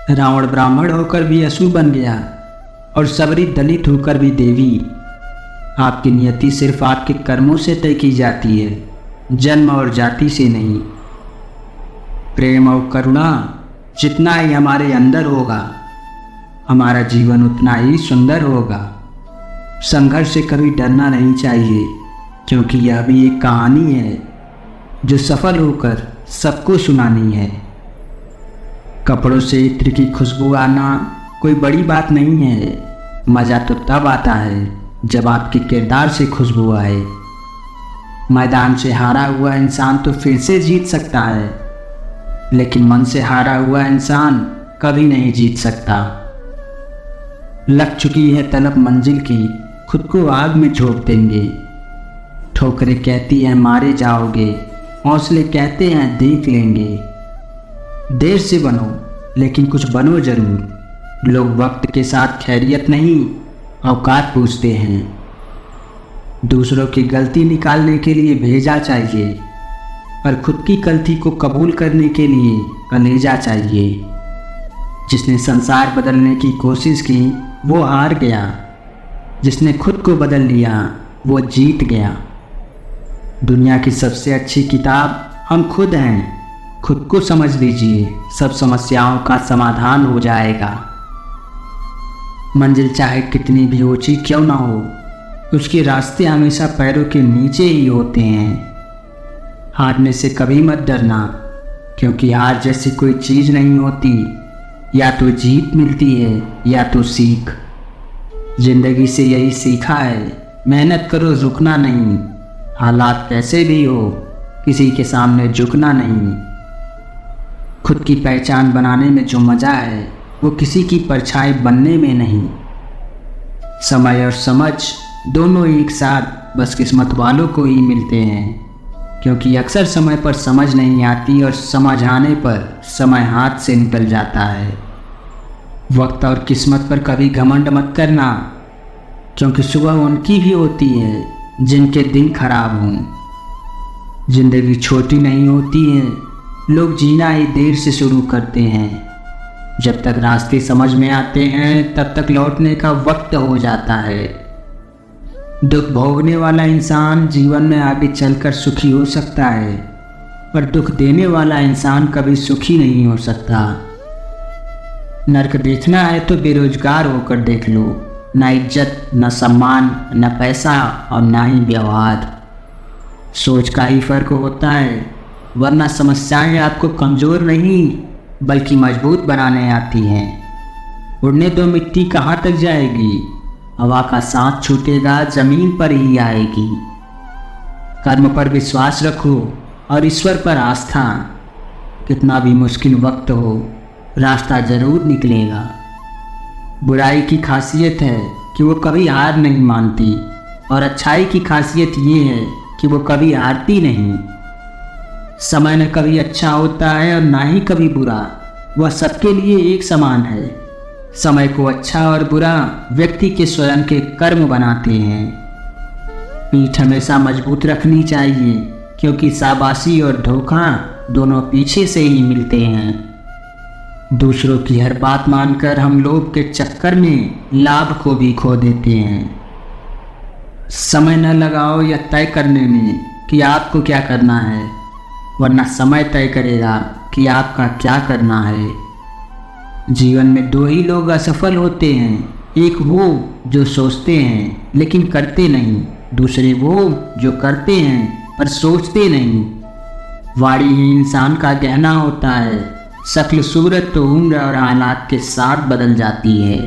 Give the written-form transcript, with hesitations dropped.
रावण ब्राह्मण होकर भी असुर बन गया और सबरी दलित होकर भी देवी। आपकी नियति सिर्फ आपके कर्मों से तय की जाती है, जन्म और जाति से नहीं। प्रेम और करुणा जितना ही हमारे अंदर होगा, हमारा जीवन उतना ही सुंदर होगा। संघर्ष से कभी डरना नहीं चाहिए, क्योंकि यह भी एक कहानी है जो सफल होकर सबको सुनानी है। कपड़ों से इत्र की खुशबू आना कोई बड़ी बात नहीं है। मज़ा तो तब आता है जब आपके किरदार से खुशबू आए। मैदान से हारा हुआ इंसान तो फिर से जीत सकता है, लेकिन मन से हारा हुआ इंसान कभी नहीं जीत सकता। लग चुकी है तलब मंजिल की, खुद को आग में झोंक देंगे। ठोकरें कहती हैं मारे जाओगे, हौसले कहते हैं देख लेंगे। देर से बनो लेकिन कुछ बनो जरूर। लोग वक्त के साथ खैरियत नहीं, औकात पूछते हैं। दूसरों की गलती निकालने के लिए भेजा चाहिए, पर खुद की गलती को कबूल करने के लिए कलेजा चाहिए। जिसने संसार बदलने की कोशिश की वो हार गया, जिसने खुद को बदल लिया वो जीत गया। दुनिया की सबसे अच्छी किताब हम खुद हैं। खुद को समझ लीजिए, सब समस्याओं का समाधान हो जाएगा। मंजिल चाहे कितनी भी ऊंची क्यों ना हो, उसके रास्ते हमेशा पैरों के नीचे ही होते हैं। हारने से कभी मत डरना, क्योंकि हार जैसी कोई चीज़ नहीं होती। या तो जीत मिलती है या तो सीख। जिंदगी से यही सीखा है, मेहनत करो रुकना नहीं। हालात कैसे भी हो, किसी के सामने झुकना नहीं। खुद की पहचान बनाने में जो मज़ा है वो किसी की परछाई बनने में नहीं। समय और समझ दोनों एक साथ बस किस्मत वालों को ही मिलते हैं, क्योंकि अक्सर समय पर समझ नहीं आती और समझ आने पर समय हाथ से निकल जाता है। वक्त और किस्मत पर कभी घमंड मत करना, क्योंकि सुबह उनकी भी होती है जिनके दिन खराब हों। जिंदगी छोटी नहीं होती है, लोग जीना ही देर से शुरू करते हैं। जब तक रास्ते समझ में आते हैं तब तक लौटने का वक्त हो जाता है। दुख भोगने वाला इंसान जीवन में आगे चलकर सुखी हो सकता है, पर दुख देने वाला इंसान कभी सुखी नहीं हो सकता। नर्क देखना है तो बेरोजगार होकर देख लो। ना इज्जत, न सम्मान, न पैसा और ना ही व्यवहार। सोच का ही फर्क होता है, वरना समस्याएं आपको कमज़ोर नहीं बल्कि मजबूत बनाने आती हैं। उड़ने दो, मिट्टी कहाँ तक जाएगी, हवा का साथ छूटेगा ज़मीन पर ही आएगी। कर्म पर विश्वास रखो और ईश्वर पर आस्था। कितना भी मुश्किल वक्त हो, रास्ता ज़रूर निकलेगा। बुराई की खासियत है कि वो कभी हार नहीं मानती, और अच्छाई की खासियत ये है कि वो कभी हारती नहीं। समय न कभी अच्छा होता है और ना ही कभी बुरा, वह सबके लिए एक समान है। समय को अच्छा और बुरा व्यक्ति के स्वयं के कर्म बनाते हैं। पीठ हमेशा मजबूत रखनी चाहिए, क्योंकि शाबाशी और धोखा दोनों पीछे से ही मिलते हैं। दूसरों की हर बात मानकर हम लोभ के चक्कर में लाभ को भी खो देते हैं। समय न लगाओ यह तय करने में कि आपको क्या करना है, वरना समय तय करेगा कि आपका क्या करना है। जीवन में दो ही लोग असफल होते हैं, एक वो जो सोचते हैं लेकिन करते नहीं, दूसरे वो जो करते हैं पर सोचते नहीं। वाणी ही इंसान का गहना होता है। शक्ल सूरत तो उम्र और हालात के साथ बदल जाती है।